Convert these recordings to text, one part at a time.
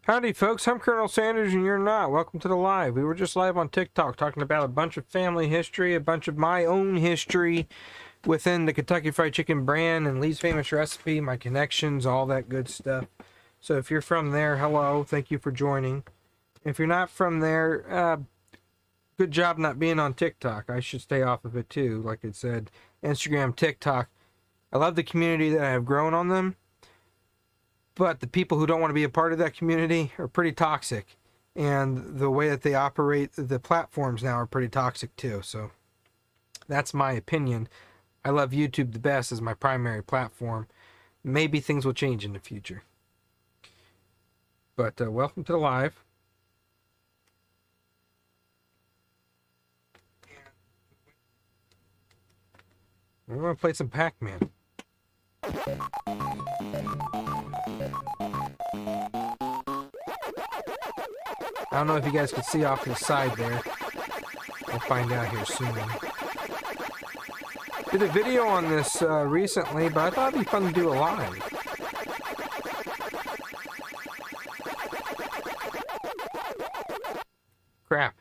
Howdy folks, I'm Colonel Sanders and you're not. Welcome to the live. We were just live on TikTok talking about a bunch of family history, a bunch of my own history within the Kentucky Fried Chicken brand and Lee's Famous Recipe, my connections, all that good stuff. So if you're from there, hello, thank you for joining. If you're not from there, good job not being on TikTok. I should stay off of it too, like I said. Instagram, TikTok. I love the community that I have grown on them. But the people who don't want to be a part of that community are pretty toxic. And the way that they operate the platforms now are pretty toxic too. So that's my opinion. I love YouTube the best as my primary platform. Maybe things will change in the future. But welcome to the live. We're going to play some Pac-Man. I don't know if you guys can see off to the side there. I'll find out here soon. Did a video on this recently, but I thought it'd be fun to do a live. Crap.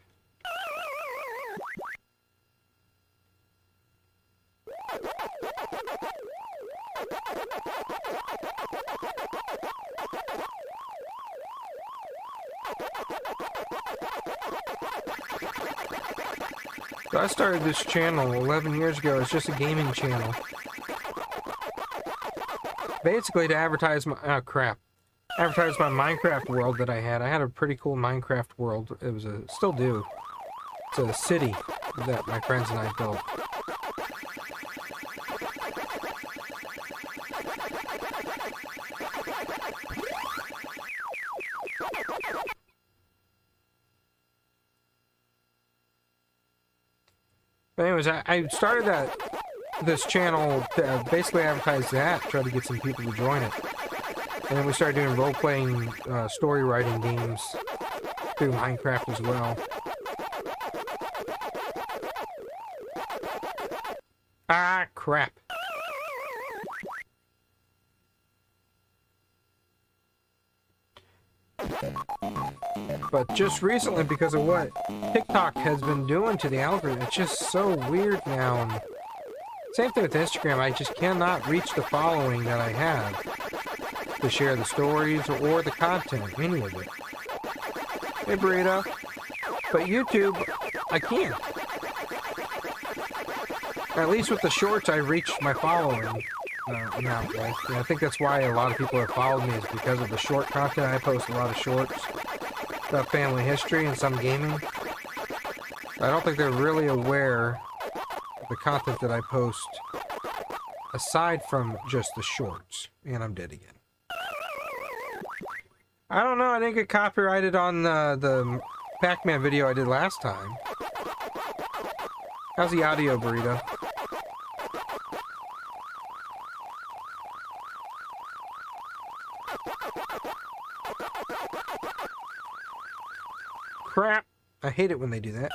So I started this channel 11 years ago. It's just a gaming channel. Basically to advertise my... oh, crap. Advertise my Minecraft world that I had. I had a pretty cool Minecraft world. It was a... still do. It's a city that my friends and I built. But anyways, I started this channel to basically advertise that, try to get some people to join it. And then we started doing role-playing, story writing games through Minecraft as well. Ah, crap. But just recently, because of what TikTok has been doing to the algorithm, it's just so weird now. And same thing with Instagram, I just cannot reach the following that I have to share the stories or the content, any of it. Hey, Burrito. But YouTube, I can't. At least with the shorts, I reached my following amount. Right? And I think that's why a lot of people have followed me, is because of the short content. I post a lot of shorts about family history and some gaming. I don't think they're really aware of the content that I post aside from just the shorts. And I'm dead again. I don't know, I didn't get copyrighted on the Pac-Man video I did last time. How's the audio, Burrito? Crap! I hate it when they do that.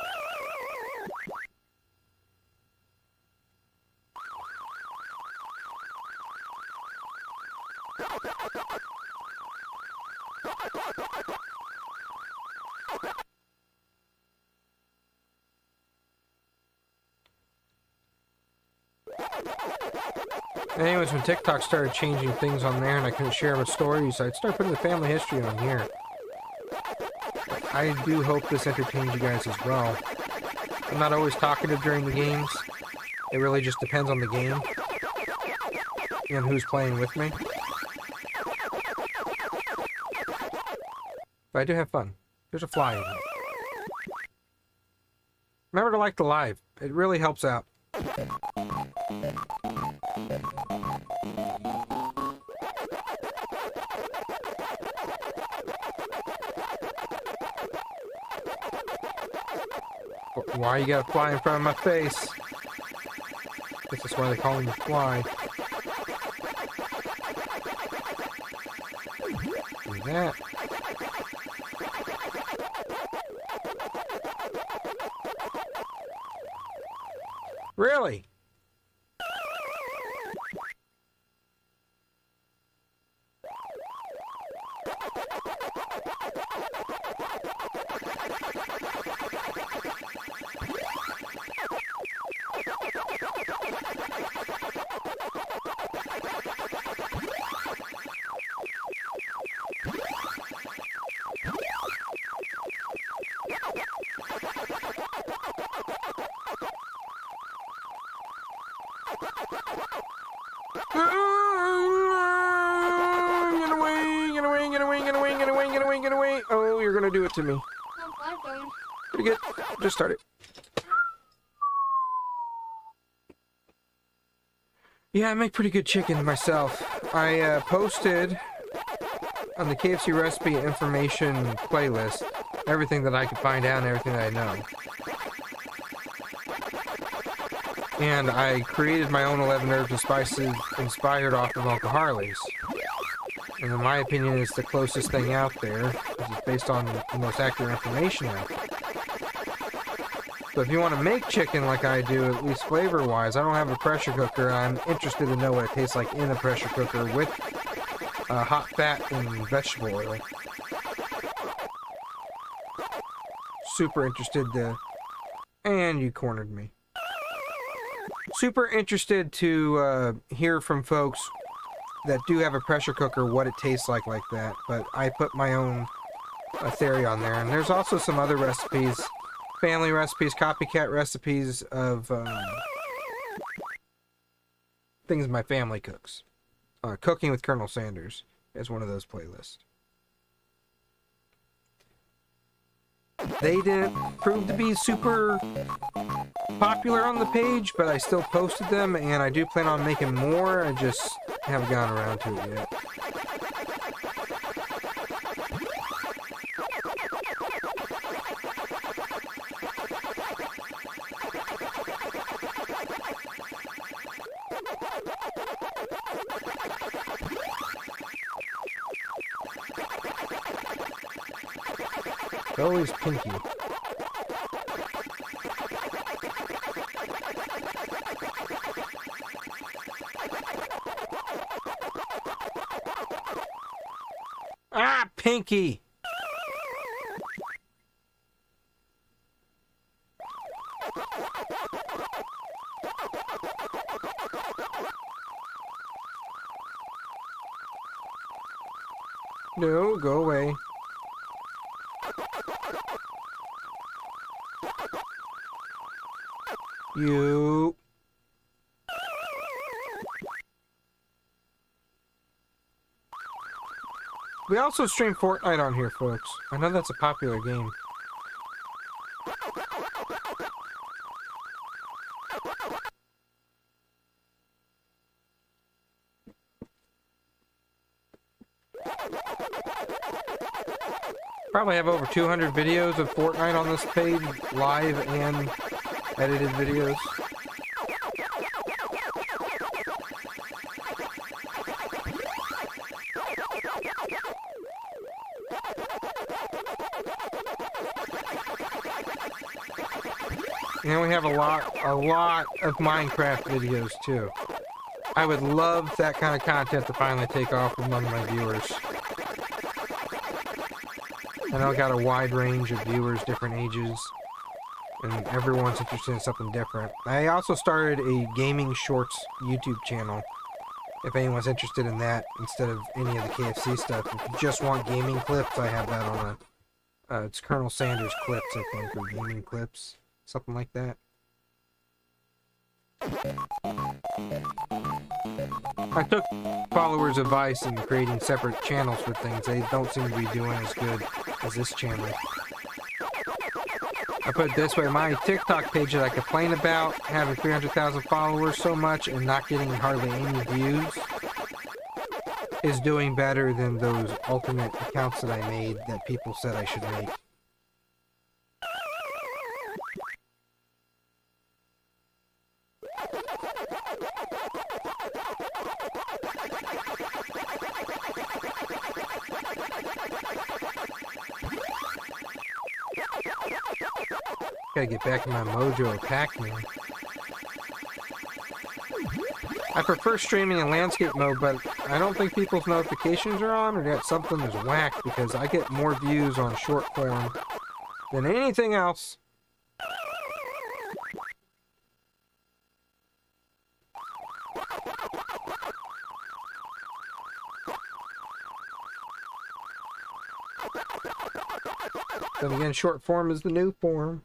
Anyways, when TikTok started changing things on there and I couldn't share my stories, I'd start putting the family history on here. I do hope this entertains you guys as well. I'm not always talkative during the games. It really just depends on the game and who's playing with me. But I do have fun. There's a fly in here. Remember to like the live. It really helps out. Why you got a fly in front of my face? Guess that's why they call him the fly. Do that. Really? Get away, get away, get away, get away, get away, get away, get away. Oh, you're gonna do it to me. Pretty good. Just start it. Yeah, I make pretty good chicken myself. I posted on the KFC recipe information playlist everything that I could find out and everything that I know. And I created my own 11 herbs and spices inspired off of Uncle Harley's. And in my opinion, it's the closest thing out there, because it's based on the most accurate information out there. So if you want to make chicken like I do, at least flavor-wise, I don't have a pressure cooker. I'm interested to know what it tastes like in a pressure cooker with hot fat and vegetable oil. Super interested to... And you cornered me. Super interested to hear from folks that do have a pressure cooker what it tastes like that. But I put my own theory on there. And there's also some other recipes, family recipes, copycat recipes of things my family cooks. Cooking with Colonel Sanders is one of those playlists. They didn't prove to be super popular on the page, but I still posted them, and I do plan on making more. I just haven't gotten around to it yet. Always pinky. Ah, pinky! No, go away. You. We also stream Fortnite on here, folks. I know that's a popular game. Probably have over 200 videos of Fortnite on this page, live and edited videos. And we have a lot of Minecraft videos too. I would love that kind of content to finally take off among my viewers. I know I got a wide range of viewers, different ages, and everyone's interested in something different. I also started a gaming shorts YouTube channel, if anyone's interested in that, instead of any of the KFC stuff. If you just want gaming clips, I have that on a, it's Colonel Sanders Clips, I think, or Gaming Clips, something like that. I took followers' advice in creating separate channels for things. They don't seem to be doing as good as this channel. I put it this way, my TikTok page that I complain about having 300,000 followers so much and not getting hardly any views is doing better than those alternate accounts that I made that people said I should make. Gotta get back in my mojo of Pac-Man. I prefer streaming in landscape mode, but I don't think people's notifications are on, or that something is whacked, because I get more views on short form than anything else. Then again, short form is the new form.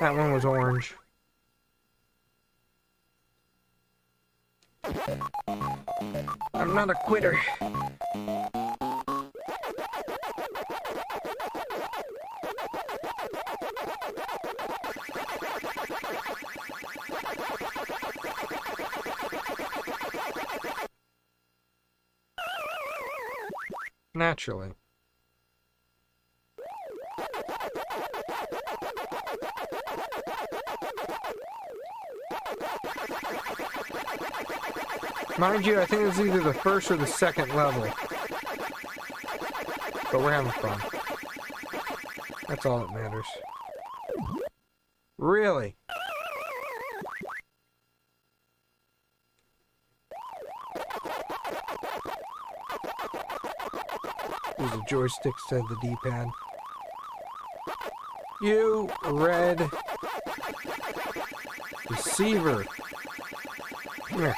That one was orange. I'm not a quitter. Naturally. Mind you, I think it's either the first or the second level. But we're having fun. That's all that matters. Really? Use the joystick instead of the D-pad. You red deceiver. Come here.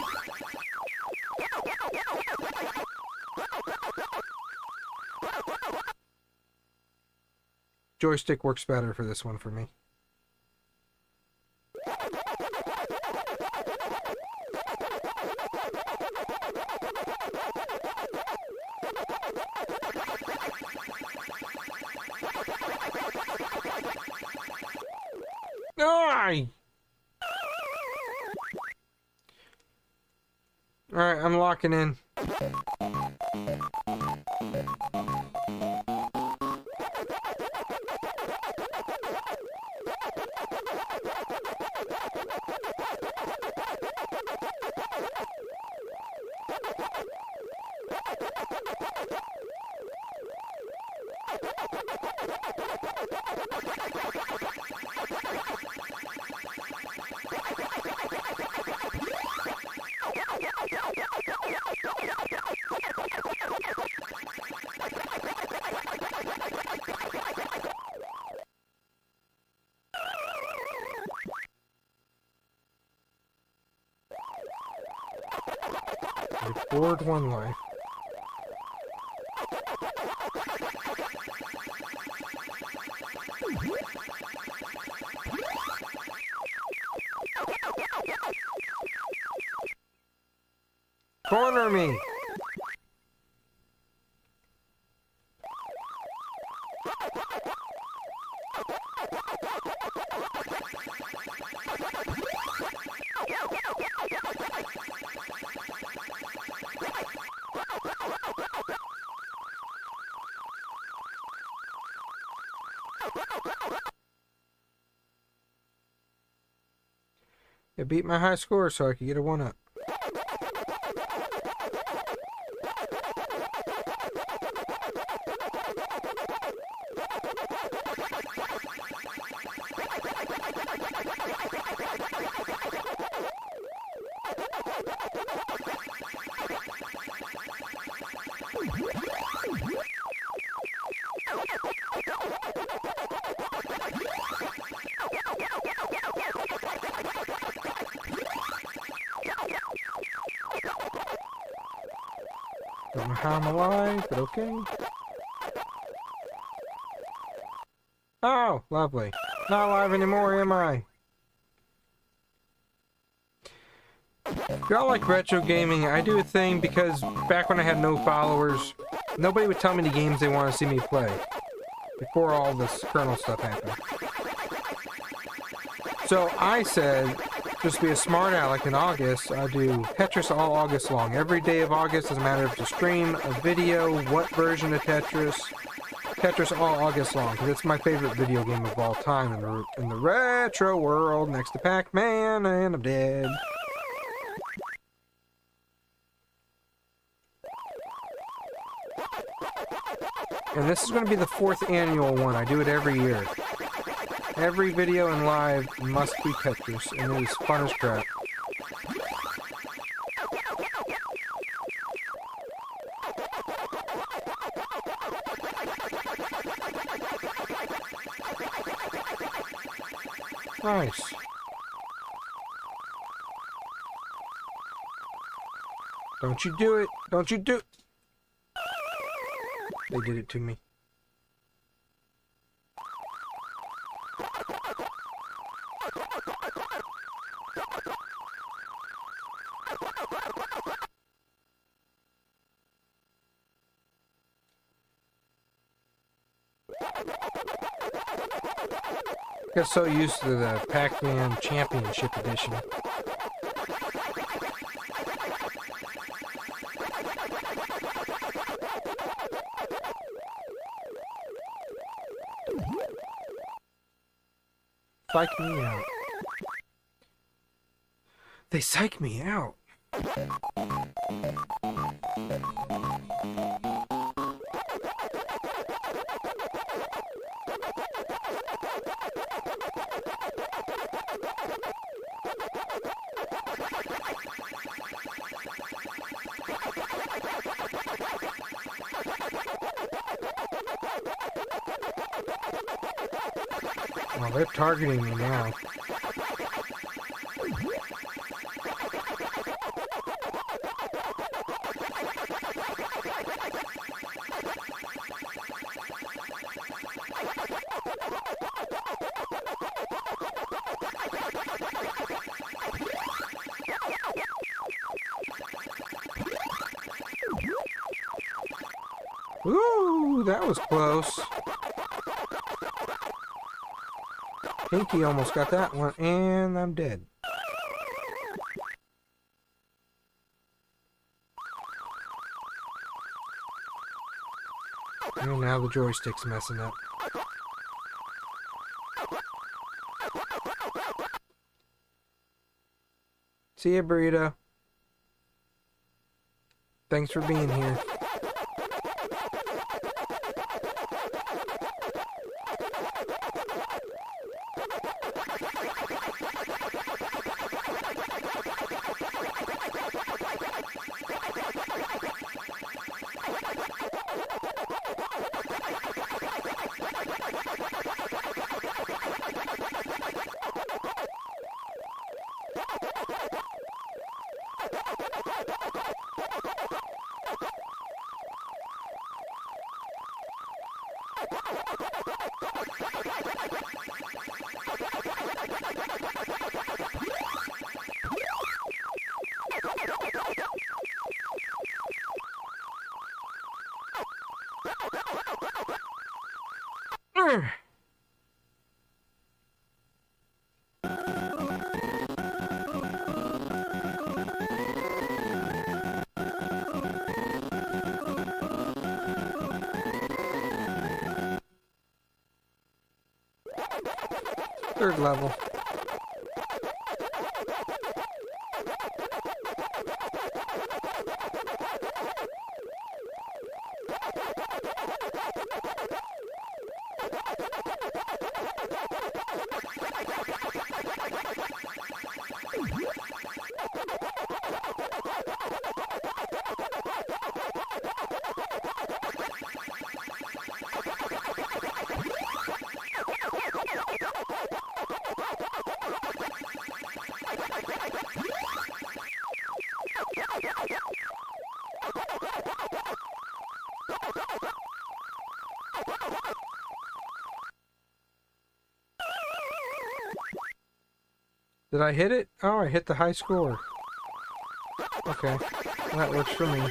Joystick works better for this one for me. Alright, I'm locking in. Board one life. Corner me. It beat my high score so I could get a 1-up. Don't know how I'm alive, but okay. Oh, lovely. Not alive anymore, am I? If y'all like retro gaming, I do a thing because back when I had no followers, nobody would tell me the games they want to see me play. Before all this kernel stuff happened. So I said, just be a smart aleck in August, I do Tetris all August long. Every day of August is a matter of to stream a video, what version of Tetris. Tetris all August long, because it's my favorite video game of all time in the retro world, next to Pac-Man, and I'm dead. And this is going to be the 4th annual one. I do it every year. Every video and live must be Tetris, and it is fun as crap. Nice. Don't you do it. Don't you do it. They did it to me. Got so used to the Pac-Man Championship Edition. Psych me out. They psych me out. Oh, they're targeting me now. Ooh, that was close. Pinky almost got that one, and I'm dead. And now the joystick's messing up. See ya, burrito. Thanks for being here. Third level. Did I hit it? Oh, I hit the high score. Okay, well, that works for me.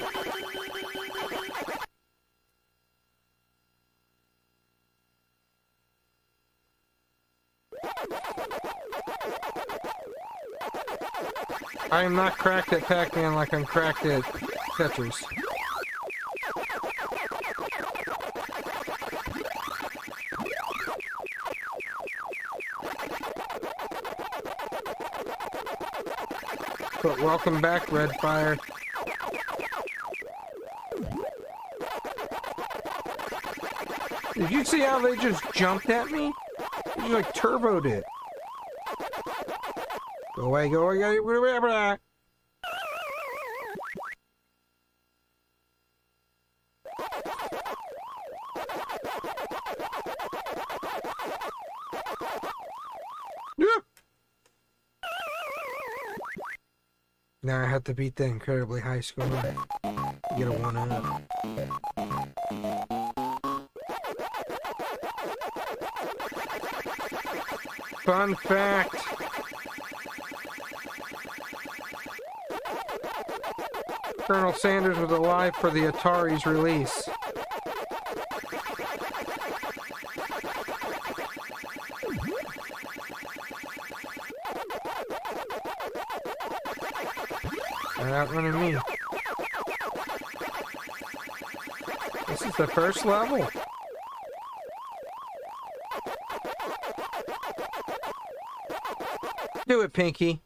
I am not cracked at Pac-Man like I'm cracked at Tetris. But welcome back, Redfire. Did you see how they just jumped at me? They just like turboed it. Go away, go away, go away. Now I have to beat the incredibly high score to get a 1-up. Fun fact. Colonel Sanders was alive for the Atari's release. They're outrunning me. This is the first level. Do it, Pinky.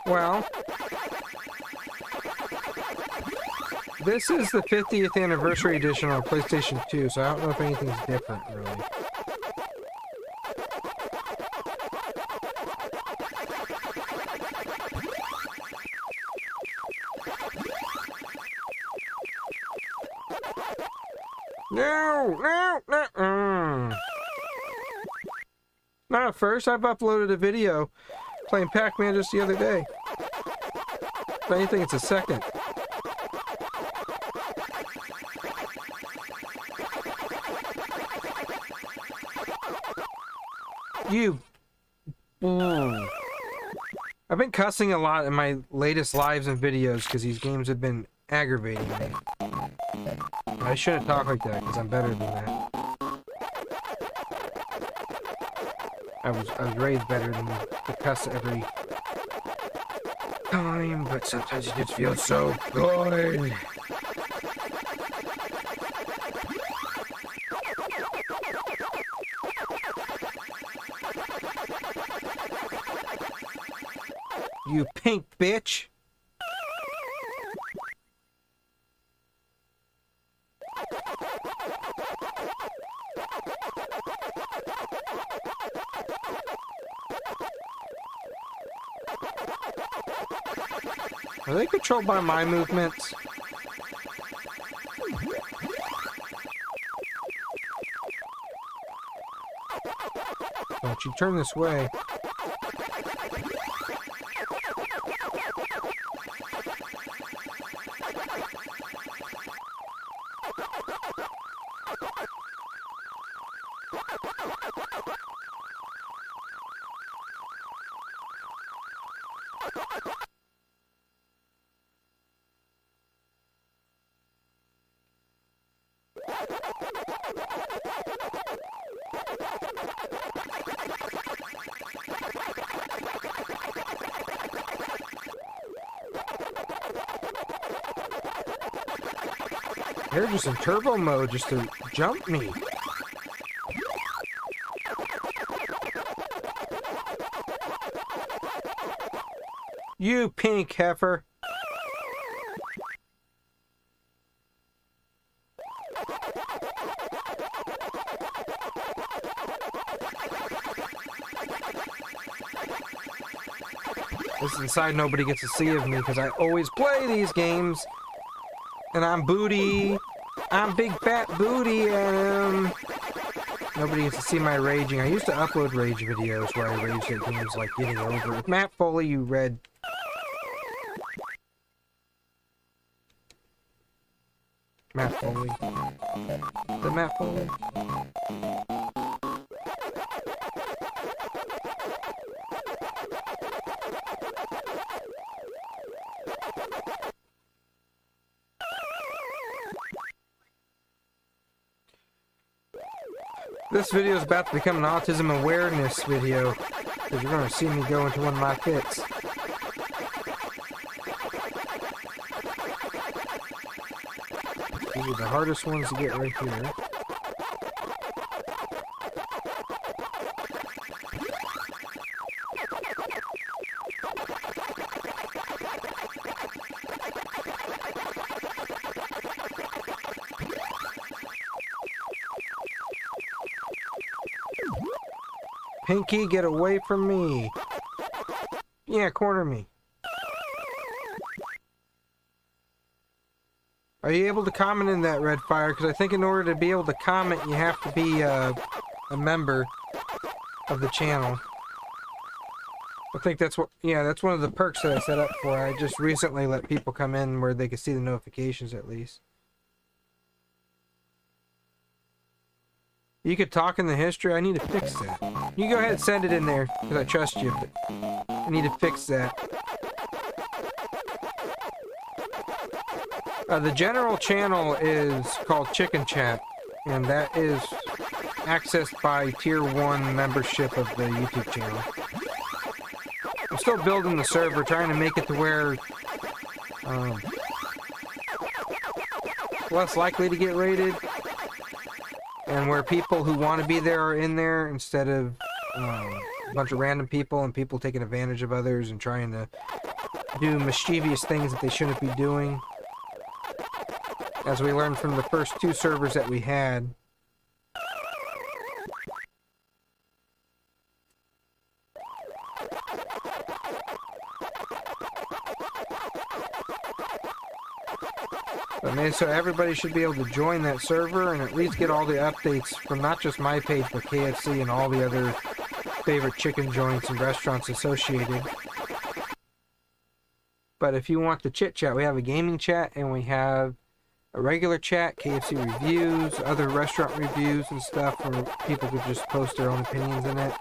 Well, this is the 50th anniversary edition on PlayStation 2, so I don't know if anything's different, really. No. Not at first. I've uploaded a video playing Pac-Man just the other day. If anything, it's a second. You. I've been cussing a lot in my latest lives and videos because these games have been aggravating me. I shouldn't talk like that because I'm better than that. I was raised better than to cuss every time, but sometimes it just feels so good. You pink bitch. Are they controlled by my movements? Don't you turn this way. They're just in turbo mode just to jump me. You pink heifer. This is the side nobody gets to see of me because I always play these games. And I'm booty. I'm big fat booty, and nobody gets to see my raging. I used to upload rage videos where I raged at games like Getting Over It. Matt Foley, you red. Matt Foley. The Matt Foley. This video is about to become an autism awareness video, because you're going to see me go into one of my fits. These are the hardest ones to get right here. Pinky, get away from me. Yeah, corner me. Are you able to comment in that, Red Fire? Because I think in order to be able to comment, you have to be a member of the channel. I think that's what, yeah, that's one of the perks that I set up for. I just recently let people come in where they could see the notifications at least. You could talk in the history. I need to fix that. You go ahead and send it in there, because I trust you, but I need to fix that. The general channel is called Chicken Chat, and that is accessed by Tier 1 membership of the YouTube channel. I'm still building the server, trying to make it to where less likely to get raided, and where people who want to be there are in there instead of a bunch of random people and people taking advantage of others and trying to do mischievous things that they shouldn't be doing. As we learned from the first 2 servers that we had. But man, so everybody should be able to join that server and at least get all the updates from not just my page, but KFC and all the other favorite chicken joints and restaurants associated. But if you want the chit chat, we have a gaming chat and we have a regular chat, KFC reviews, other restaurant reviews and stuff where people could just post their own opinions in it.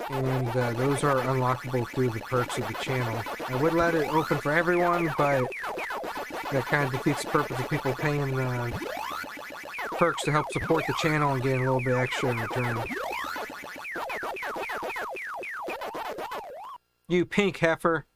And those are unlockable through the perks of the channel. I would let it open for everyone, but that kind of defeats the purpose of people paying perks to help support the channel and getting a little bit extra in return. You pink heifer.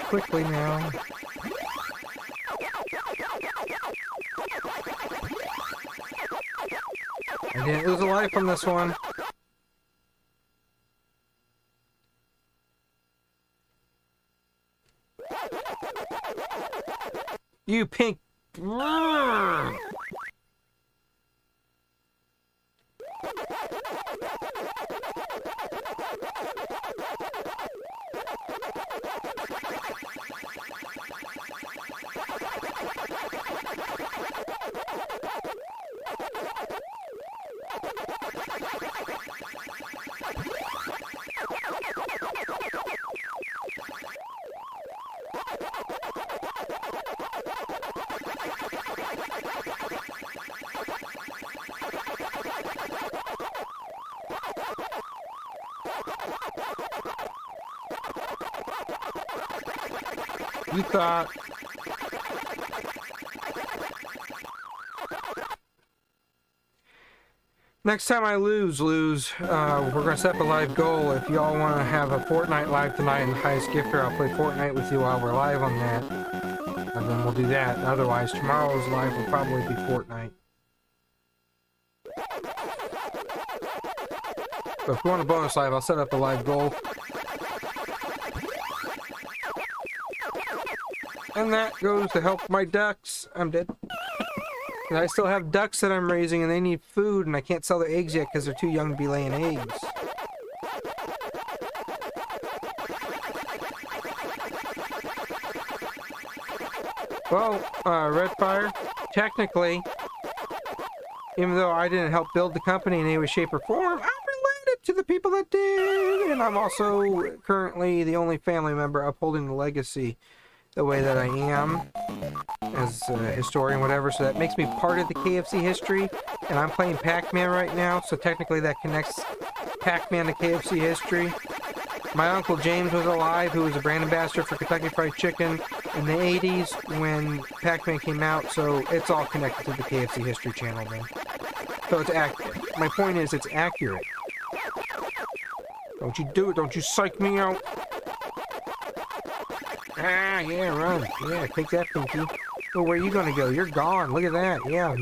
Quickly now. I didn't lose a life from this one. You pink. You thought. Next time I lose, we're gonna set up a live goal. If y'all want to have a Fortnite live tonight and the highest gifter, I'll play Fortnite with you while we're live on that. And then we'll do that. Otherwise, tomorrow's live will probably be Fortnite. But if you want a bonus live, I'll set up a live goal. And that goes to help my ducks. I'm dead. And I still have ducks that I'm raising and they need food and I can't sell their eggs yet because they're too young to be laying eggs. Well, Redfire, technically, even though I didn't help build the company in any way, shape, or form, I'm related to the people that did. And I'm also currently the only family member upholding the legacy the way that I am as a historian, whatever. So that makes me part of the KFC history. And I'm playing Pac-Man right now, so technically that connects Pac-Man to KFC history. My Uncle James was alive, who was a brand ambassador for Kentucky Fried Chicken in the 80s when Pac-Man came out, so it's all connected to the KFC History Channel then. So it's accurate. My point is, it's accurate. Don't you do it, don't you psych me out. Ah, yeah, run. Yeah, take that, Pinky. Oh, where are you gonna go? You're gone. Look at that. Yeah. Ooh,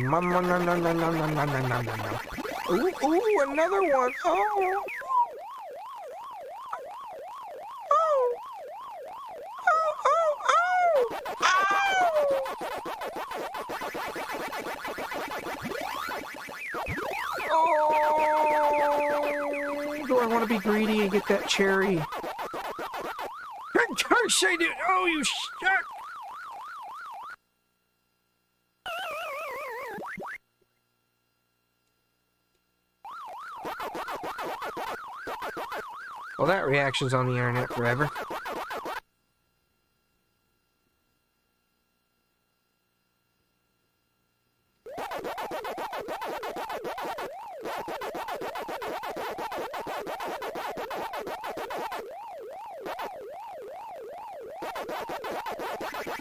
ooh, another one. Oh. Do I want to be greedy and get that cherry? Of course I do. Oh, you suck. Well, that reaction's on the internet forever.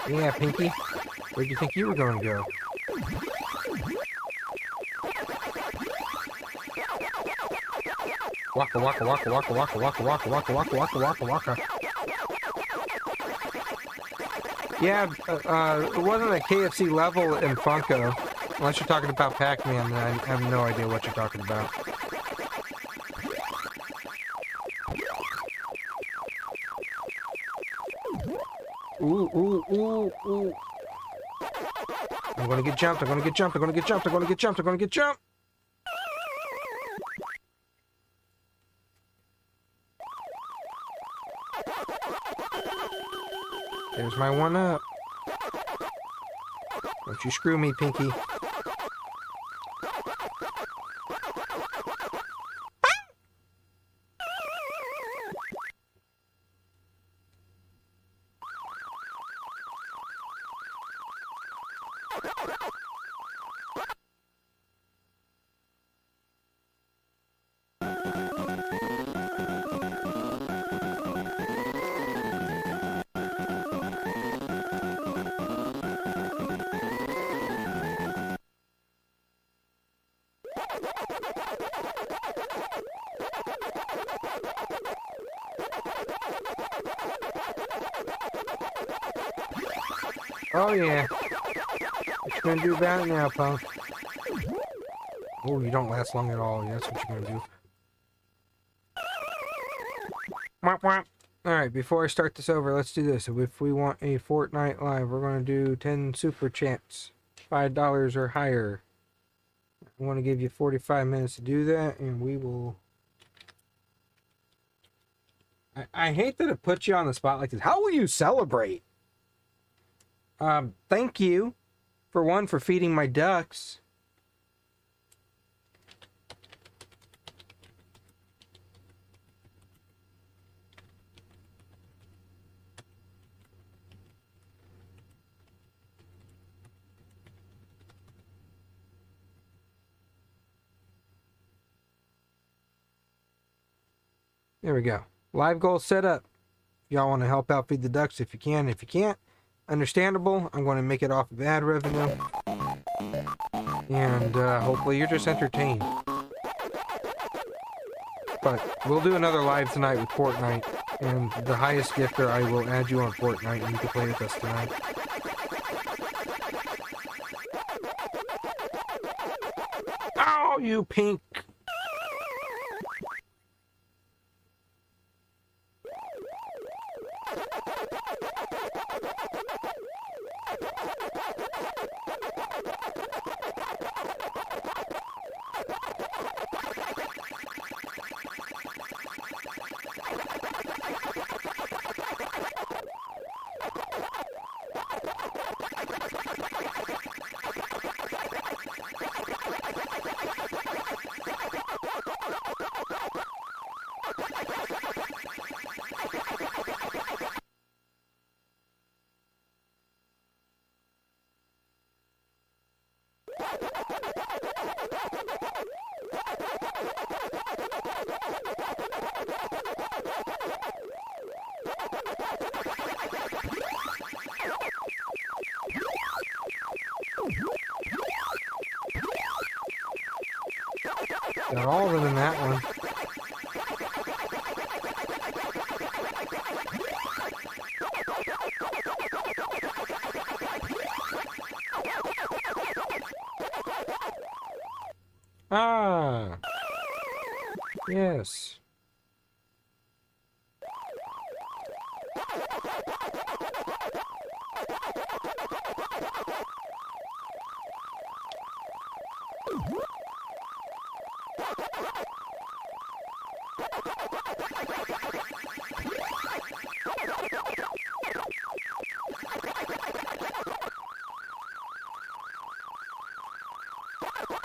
Yeah, Pinky. Where'd you think you were going to go? Waka waka waka waka waka waka waka waka waka waka waka waka. Yeah, it wasn't a KFC level in Funko. Unless you're talking about Pac-Man, then I have no idea what you're talking about. Ooh, ooh, ooh, ooh. I'm gonna get jumped, I'm gonna get jumped, I'm gonna get jumped, I'm gonna get jumped, I'm gonna get jumped! There's my one up. Don't you screw me, Pinky. Oh yeah. What you gonna do about it now, punk? Oh, you don't last long at all. Yeah, that's what you're gonna do. Womp womp. Alright, before I start this over, let's do this. If we want a Fortnite live, we're gonna do 10 super chats. $5 or higher. I want to give you 45 minutes to do that, and we will... I hate that it puts you on the spot like this. How will you celebrate? Thank you, for feeding my ducks. There we go. Live goal set up. Y'all want to help out feed the ducks if you can. If you can't, understandable. I'm going to make it off of ad revenue. And hopefully you're just entertained. But we'll do another live tonight with Fortnite. And the highest gifter, I will add you on Fortnite and you can play with us tonight. Oh, you pink! Got all of them in that one. Ah, yes.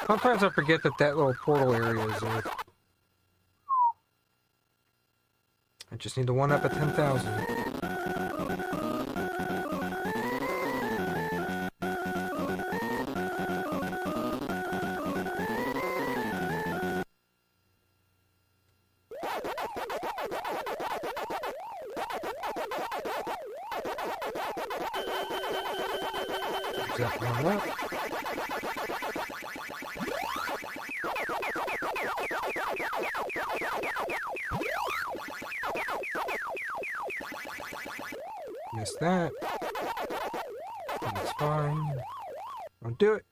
Sometimes I forget that that little portal area is there. I just need to one up at 10,000. That one up. Missed that. That's fine. Don't do it.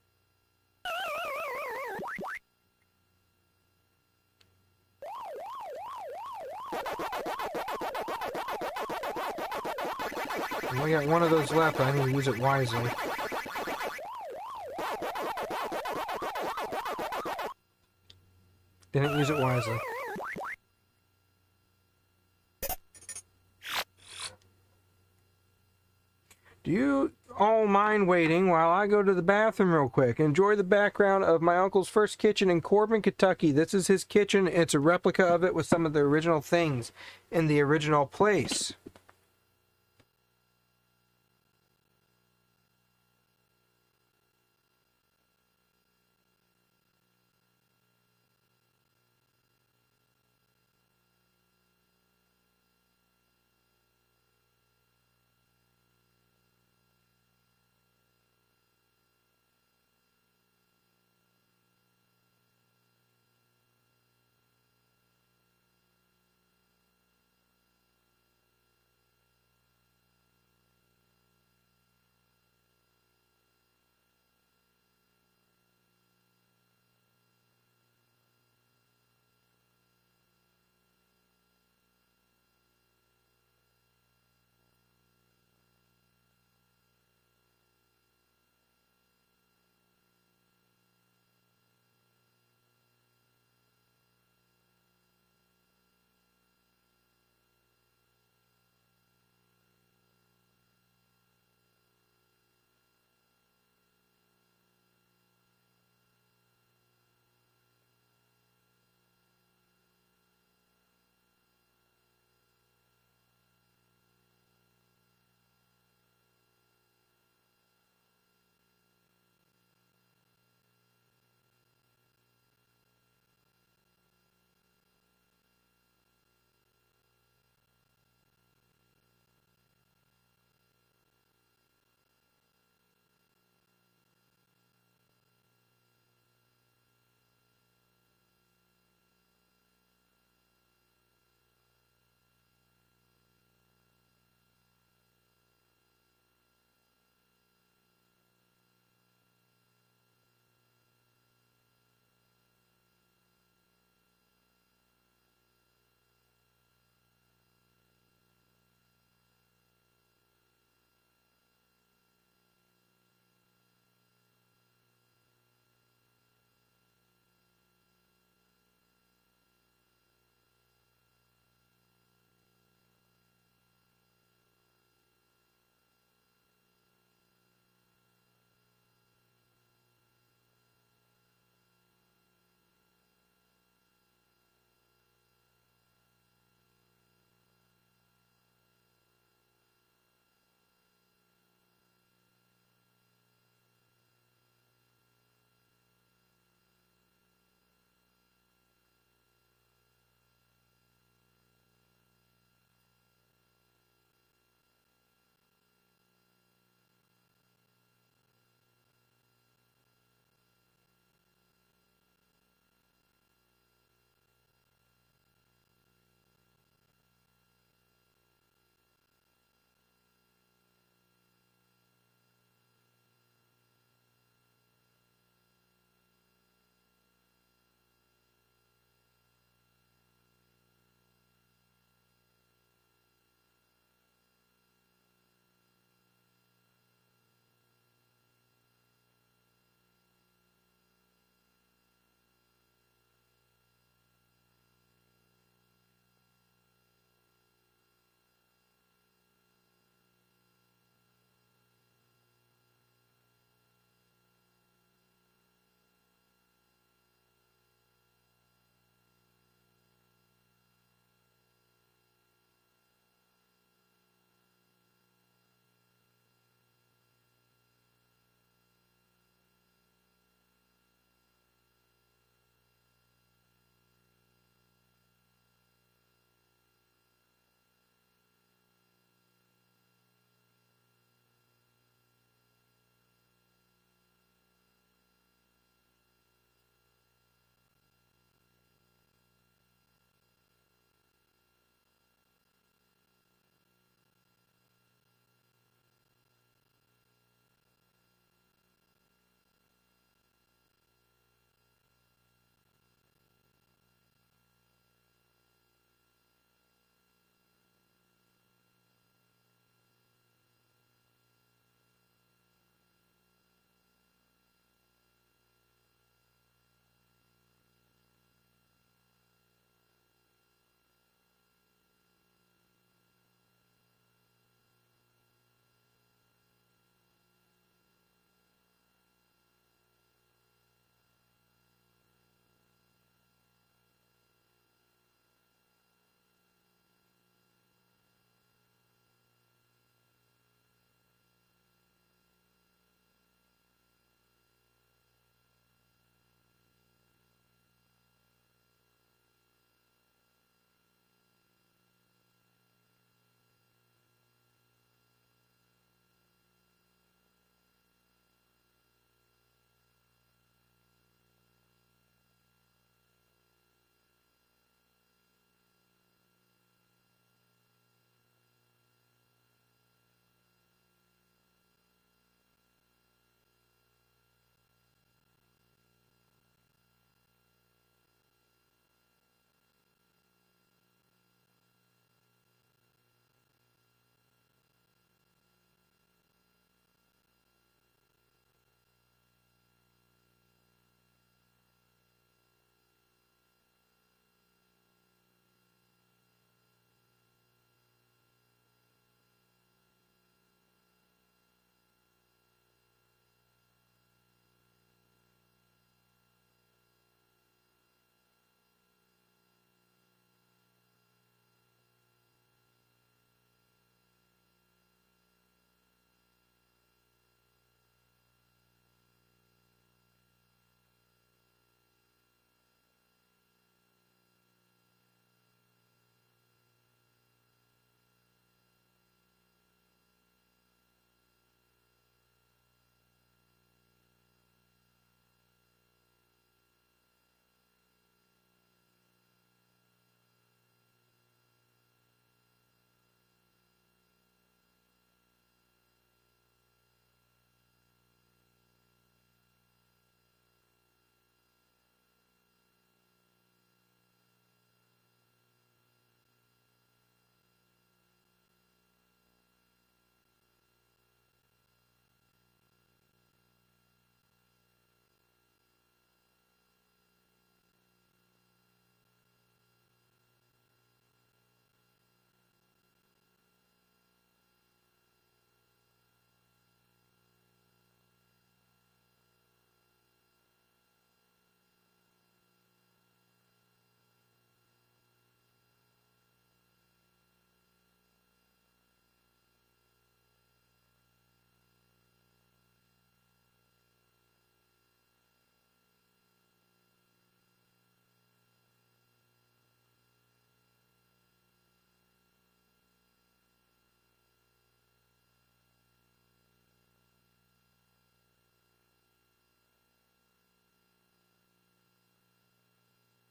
I only got one of those left. I need to use it wisely. Didn't use it wisely. Do you all mind waiting while I go to the bathroom real quick? Enjoy the background of my uncle's first kitchen in Corbin, Kentucky. This is his kitchen. It's a replica of it with some of the original things in the original place.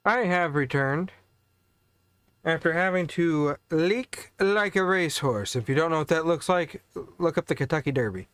I have returned after having to leak like a racehorse. If you don't know what that looks like, look up the Kentucky Derby.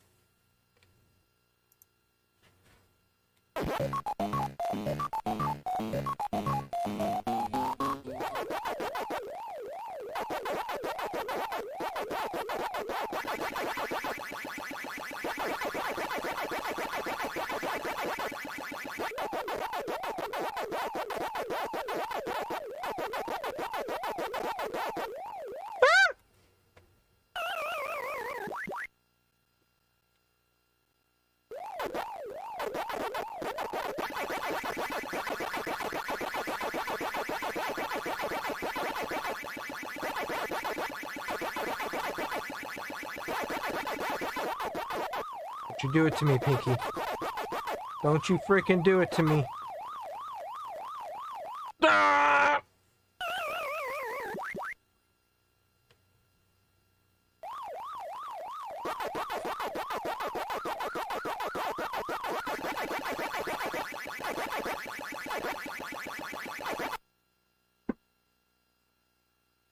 Don't you do it to me, Pinky. Don't you freaking do it to me. Ah!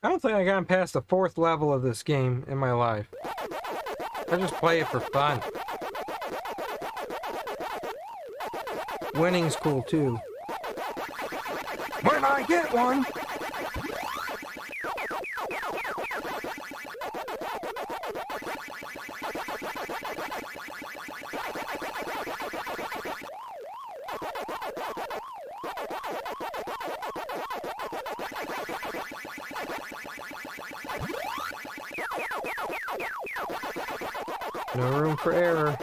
I don't think I got past the 4th level of this game in my life. I just play it for fun. Winning's cool too. When I get one! No room for error.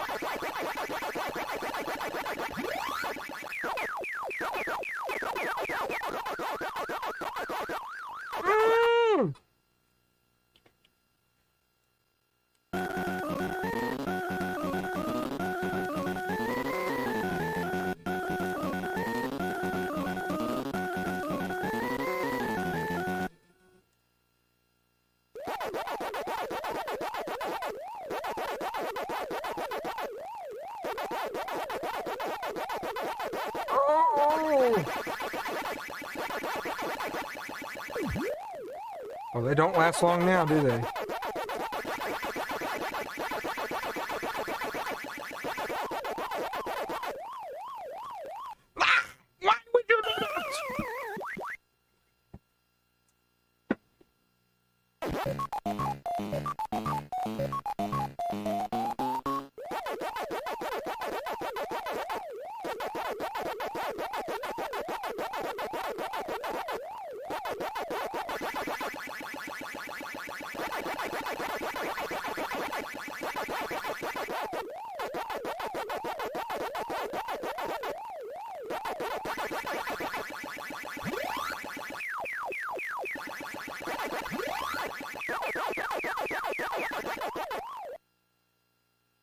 Well, they don't last long now, do they? Why would you do that?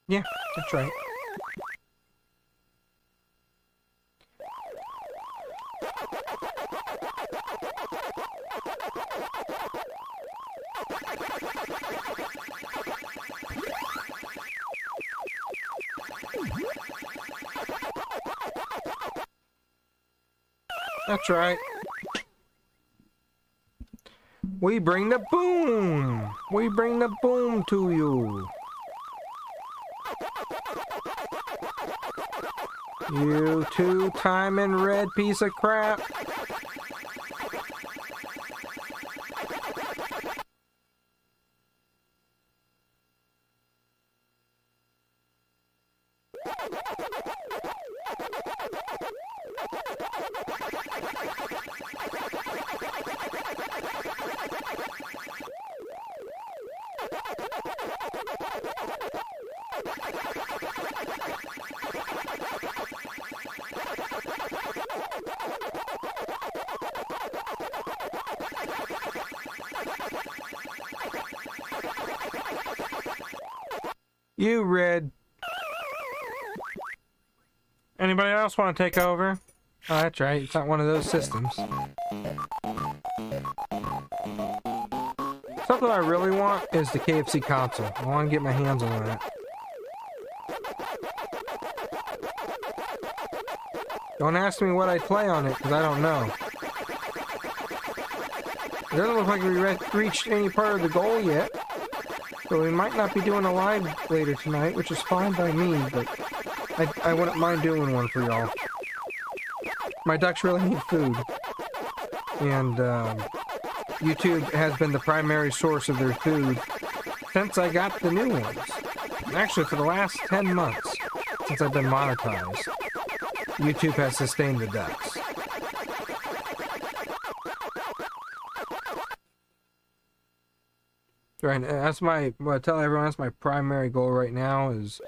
Yeah, that's right. That's right. We bring the boom. We bring the boom to you. You two-timing red piece of crap. You red. Anybody else want to take over? Oh, that's right. It's not one of those systems. Something I really want is the KFC console. I want to get my hands on that. Don't ask me what I play on it, because I don't know. It doesn't look like we reached any part of the goal yet. So we might not be doing a live later tonight, which is fine by me, but I wouldn't mind doing one for y'all. My ducks really need food. And YouTube has been the primary source of their food since I got the new ones. Actually, for the last 10 months, since I've been monetized, YouTube has sustained the ducks. Right, that's I tell everyone, that's my primary goal right now, is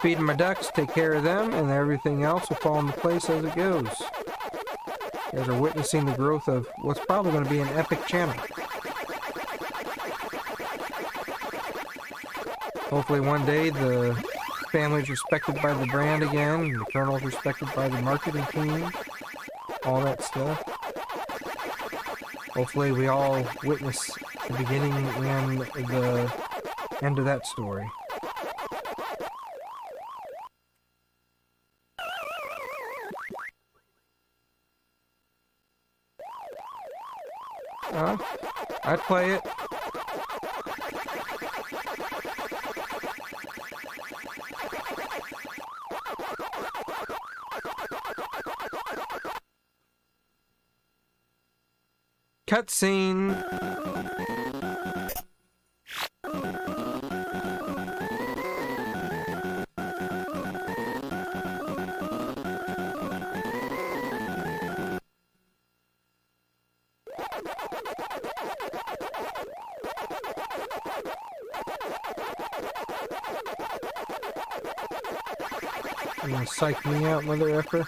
feeding my ducks, take care of them, and everything else will fall into place as it goes. You guys are witnessing the growth of what's probably going to be an epic channel. Hopefully one day the family's respected by the brand again, and the Colonel's respected by the marketing team, all that stuff. Hopefully we all witness the beginning and the end of that story. I'd play it. Cutscene. You gonna psych me out, mother effer?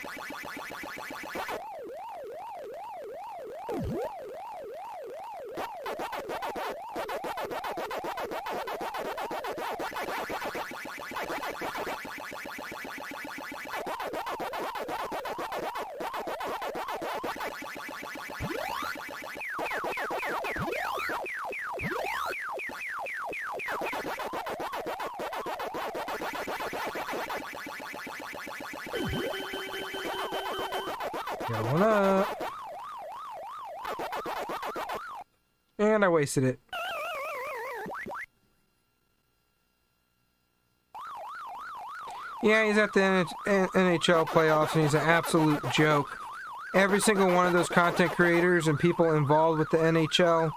Going up. And I wasted it. Yeah, he's at the NHL playoffs and he's an absolute joke. Every single one of those content creators and people involved with the NHL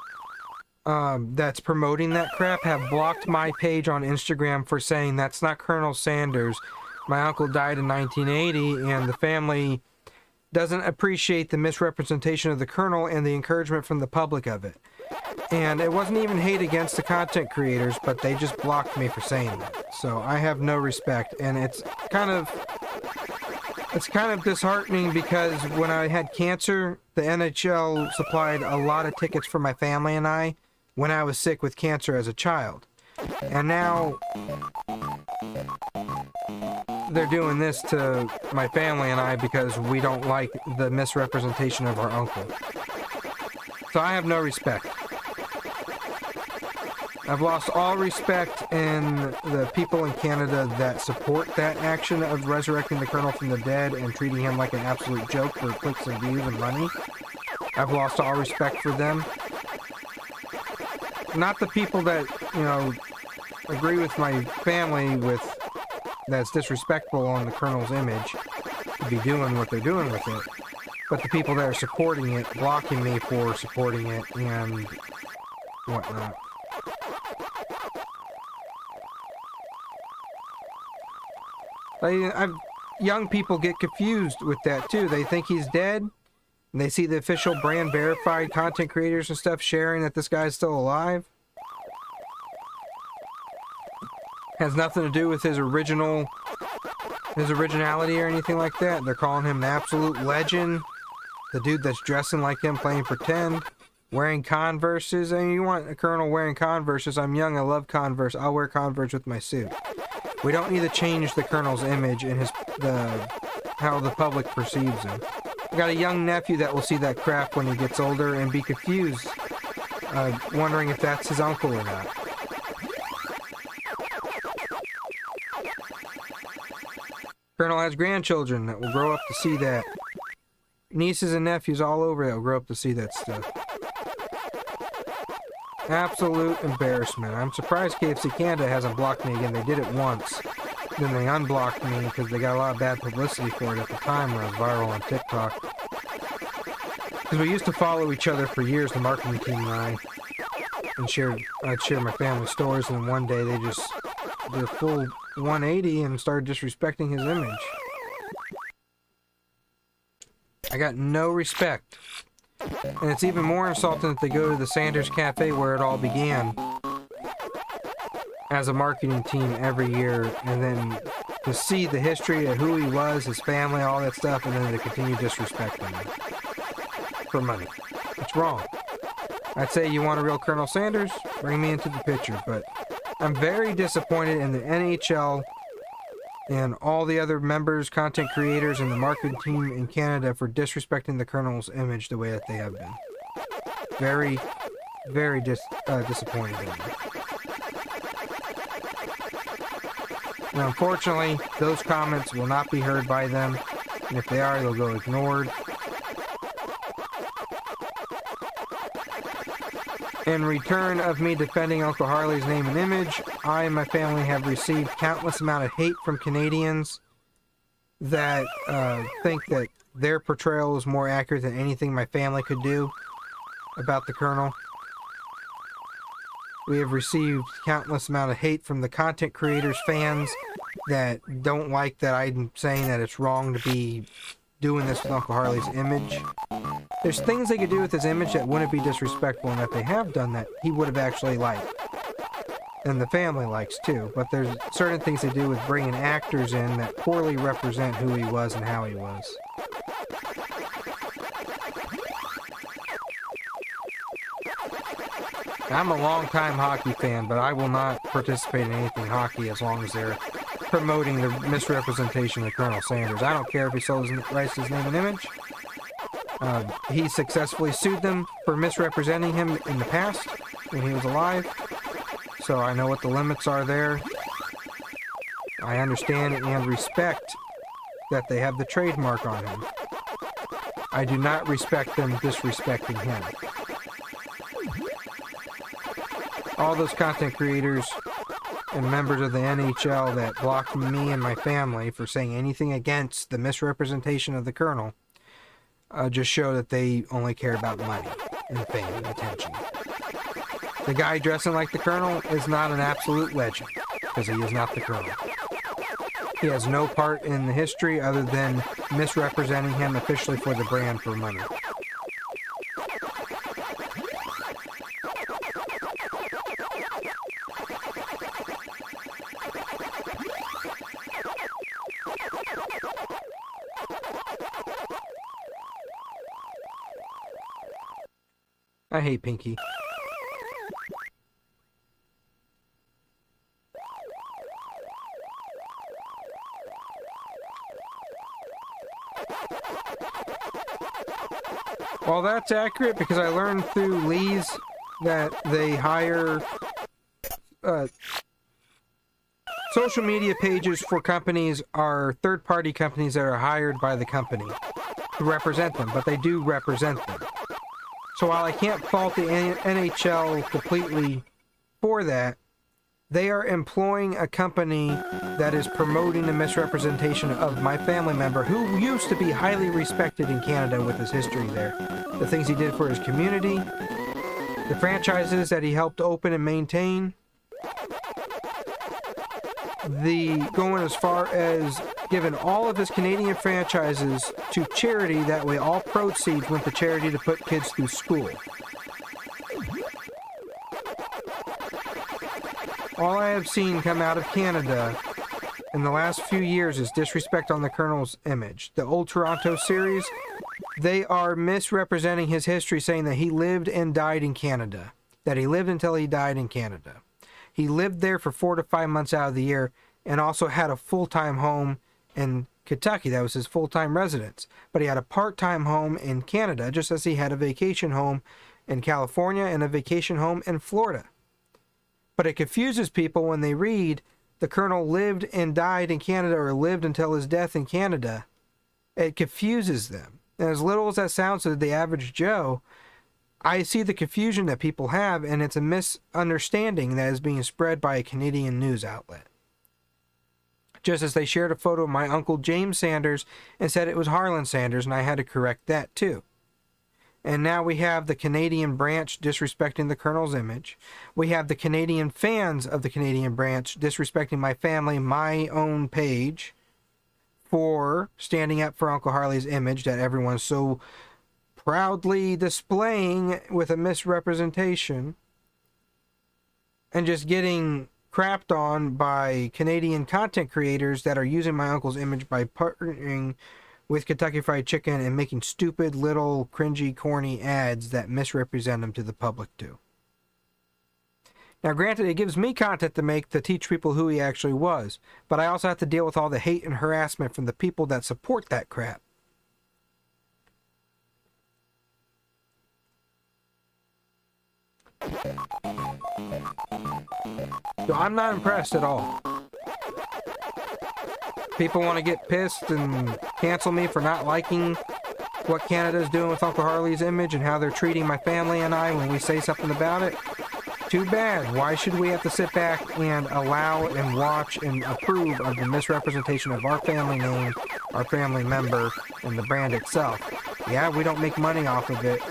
that's promoting that crap have blocked my page on Instagram for saying that's not Colonel Sanders. My uncle died in 1980 and the family doesn't appreciate the misrepresentation of the Colonel and the encouragement from the public of it. And it wasn't even hate against the content creators, but they just blocked me for saying that. So I have no respect, and it's kind of disheartening because when I had cancer, the NHL supplied a lot of tickets for my family and I when I was sick with cancer as a child. And now they're doing this to my family and I because we don't like the misrepresentation of our uncle. So I have no respect. I've lost all respect in the people in Canada that support that action of resurrecting the Colonel from the dead and treating him like an absolute joke for clicks and views and money. I've lost all respect for them. Not the people that, you know, agree with my family with that's disrespectful on the Colonel's image to be doing what they're doing with it, but the people that are supporting it, blocking me for supporting it and whatnot. Young people get confused with that too. They think he's dead, and they see the official brand verified content creators and stuff sharing that this guy's still alive. Has nothing to do with his originality or anything like that. They're calling him an absolute legend. The dude that's dressing like him, playing pretend, wearing Converses. And you want a Colonel wearing Converses? I'm young, I love Converse. I'll wear Converse with my suit. We don't need to change the Colonel's image and how the public perceives him. I got a young nephew that will see that crap when he gets older and be confused, wondering if that's his uncle or not. Colonel has grandchildren that will grow up to see that. Nieces and nephews all over that will grow up to see that stuff. Absolute embarrassment. I'm surprised KFC Canada hasn't blocked me again. They did it once. Then they unblocked me because they got a lot of bad publicity for it at the time when I was viral on TikTok. Because we used to follow each other for years, the marketing team and I. And I'd share my family stories, and one day they just did a full 180 and started disrespecting his image. I got no respect. And it's even more insulting that they go to the Sanders Cafe where it all began as a marketing team every year, and then to see the history of who he was, his family, all that stuff, and then to continue disrespecting him for money. It's wrong. I'd say you want a real Colonel Sanders, bring me into the picture, but I'm very disappointed in the NHL and all the other members, content creators, and the marketing team in Canada for disrespecting the Colonel's image the way that they have been. Very, very disappointed in them. Now, unfortunately, those comments will not be heard by them, and if they are, they'll go ignored. In return of me defending Uncle Harley's name and image, I and my family have received countless amount of hate from Canadians that think that their portrayal is more accurate than anything my family could do about the Colonel. We have received countless amount of hate from the content creators, fans that don't like that I'm saying that it's wrong to be doing this with Uncle Harley's image. There's things they could do with his image that wouldn't be disrespectful, and if they have done that, he would have actually liked. And the family likes too, but there's certain things they do with bringing actors in that poorly represent who he was and how he was. I'm a long-time hockey fan, but I will not participate in anything hockey as long as they're promoting the misrepresentation of Colonel Sanders. I don't care if he sold his rights to his name and image. He successfully sued them for misrepresenting him in the past when he was alive. So I know what the limits are there. I understand and respect that they have the trademark on him. I do not respect them disrespecting him. All those content creators and members of the NHL that blocked me and my family for saying anything against the misrepresentation of the Colonel just show that they only care about money and fame and attention. The guy dressing like the Colonel is not an absolute legend, because he is not the Colonel. He has no part in the history other than misrepresenting him officially for the brand for money. I hate Pinky. Well, that's accurate because I learned through Lee's that they hire social media pages for companies are third-party companies that are hired by the company to represent them, but they do represent them. So while I can't fault the NHL completely for that, they are employing a company that is promoting the misrepresentation of my family member who used to be highly respected in Canada with his history there. The things he did for his community, the franchises that he helped open and maintain, going as far as giving all of his Canadian franchises to charity. That way all proceeds went to charity to put kids through school. All I have seen come out of Canada in the last few years is disrespect on the Colonel's image. The old Toronto series, they are misrepresenting his history, saying that he lived and died in Canada. That he lived until he died in Canada. He lived there for 4 to 5 months out of the year and also had a full-time home in Kentucky. That was his full-time residence. But he had a part-time home in Canada, just as he had a vacation home in California and a vacation home in Florida. But it confuses people when they read the Colonel lived and died in Canada or lived until his death in Canada. It confuses them. And as little as that sounds to the average Joe, I see the confusion that people have, and it's a misunderstanding that is being spread by a Canadian news outlet. Just as they shared a photo of my uncle James Sanders and said it was Harlan Sanders, and I had to correct that too. And now we have the Canadian branch disrespecting the Colonel's image. We have the Canadian fans of the Canadian branch disrespecting my family, my own page, for standing up for Uncle Harley's image that everyone's so proudly displaying with a misrepresentation, and just getting crapped on by Canadian content creators that are using my uncle's image by partnering with Kentucky Fried Chicken and making stupid little cringy corny ads that misrepresent him to the public too. Now granted, it gives me content to make to teach people who he actually was, but I also have to deal with all the hate and harassment from the people that support that crap. So I'm not impressed at all. People want to get pissed and cancel me for not liking what Canada's doing with Uncle Harley's image and how they're treating my family and I when we say something about it. Too bad. Why should we have to sit back and allow and watch and approve of the misrepresentation of our family name, our family member, and the brand itself? Yeah, we don't make money off of it,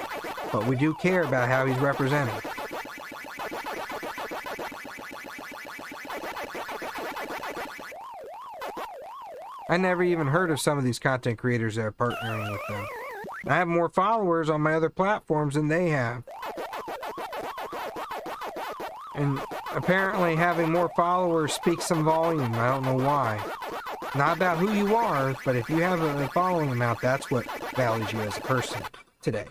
but we do care about how he's represented. I never even heard of some of these content creators that are partnering with them. I have more followers on my other platforms than they have. And apparently having more followers speaks some volume. I don't know why. Not about who you are, but if you have a following amount, that's what values you as a person today.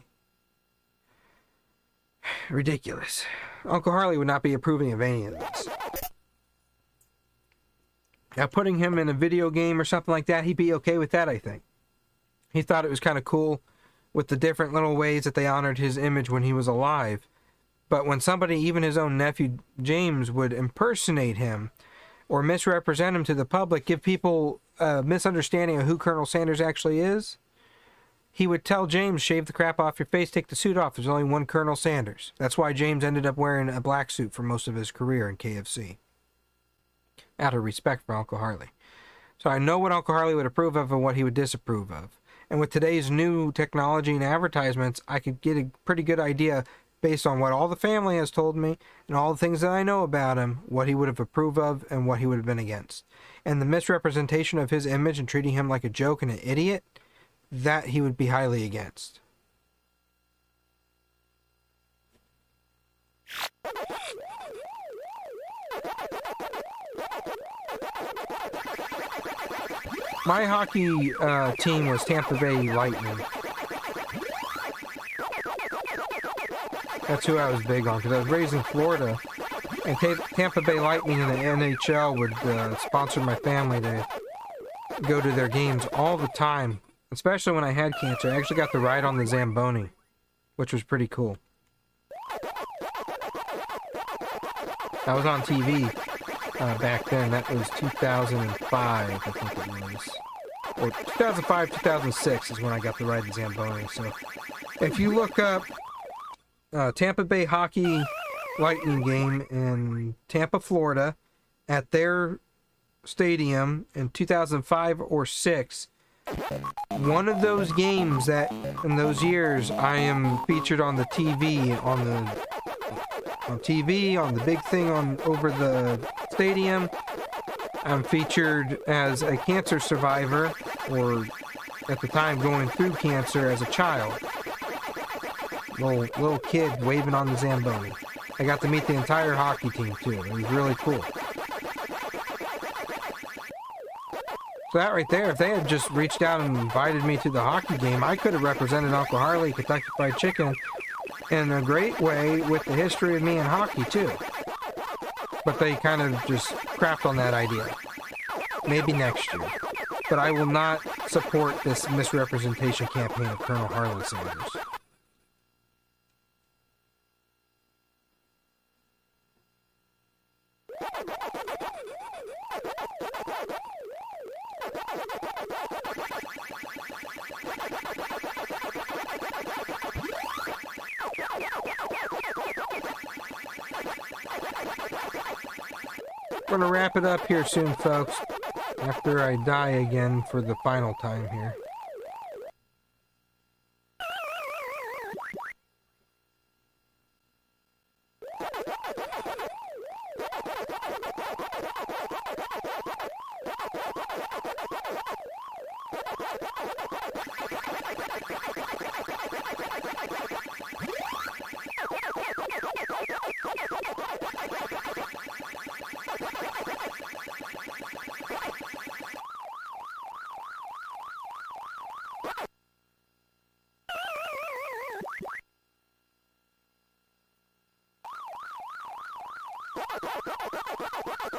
Ridiculous. Uncle Harley would not be approving of any of this. Now, putting him in a video game or something like that, he'd be okay with that, I think. He thought it was kind of cool with the different little ways that they honored his image when he was alive. But when somebody, even his own nephew James, would impersonate him or misrepresent him to the public, give people a misunderstanding of who Colonel Sanders actually is, he would tell James, shave the crap off your face, take the suit off. There's only one Colonel Sanders. That's why James ended up wearing a black suit for most of his career in KFC. Out of respect for Uncle Harley. So I know what Uncle Harley would approve of and what he would disapprove of. And with today's new technology and advertisements, I could get a pretty good idea based on what all the family has told me and all the things that I know about him, what he would have approved of and what he would have been against. And the misrepresentation of his image and treating him like a joke and an idiot, that he would be highly against. My hockey team was Tampa Bay Lightning. That's who I was big on, because I was raised in Florida, and Tampa Bay Lightning and the NHL would sponsor my family to go to their games all the time, especially when I had cancer. I actually got to ride on the Zamboni, which was pretty cool. I was on TV back then. That was 2005, I think it was. Or 2005, 2006 is when I got to ride the Zamboni. So if you look up Tampa Bay Hockey Lightning game in Tampa, Florida, at their stadium in 2005 or 6, one of those games that in those years I am featured on the TV, on the big thing on over the stadium. I'm featured as a cancer survivor, or at the time going through cancer as a child. Little kid waving on the Zamboni. I got to meet the entire hockey team too. It was really cool. So that right there, if they had just reached out and invited me to the hockey game, I could have represented Uncle Harley, Kentucky Fried Chicken, in a great way with the history of me in hockey too. But they kind of just crapped on that idea. Maybe next year. But I will not support this misrepresentation campaign of Colonel Harlan Sanders. We're gonna wrap it up here soon, folks. After I die again for the final time here.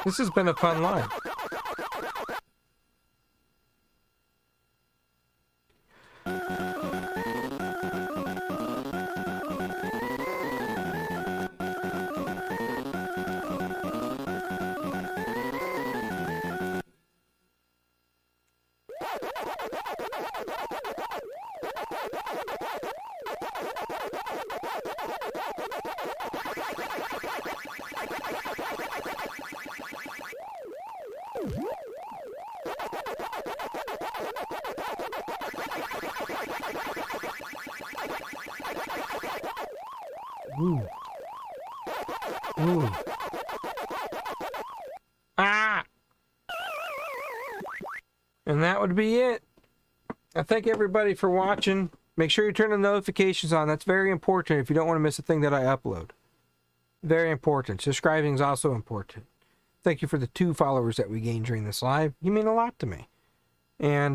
This has been a fun live. Ooh. Ooh. Ah! And that would be it. I thank everybody for watching. Make sure you turn the notifications on. That's very important if you don't want to miss a thing that I upload. Very important. Subscribing is also important. Thank you for the 2 followers that we gained during this live. You mean a lot to me. And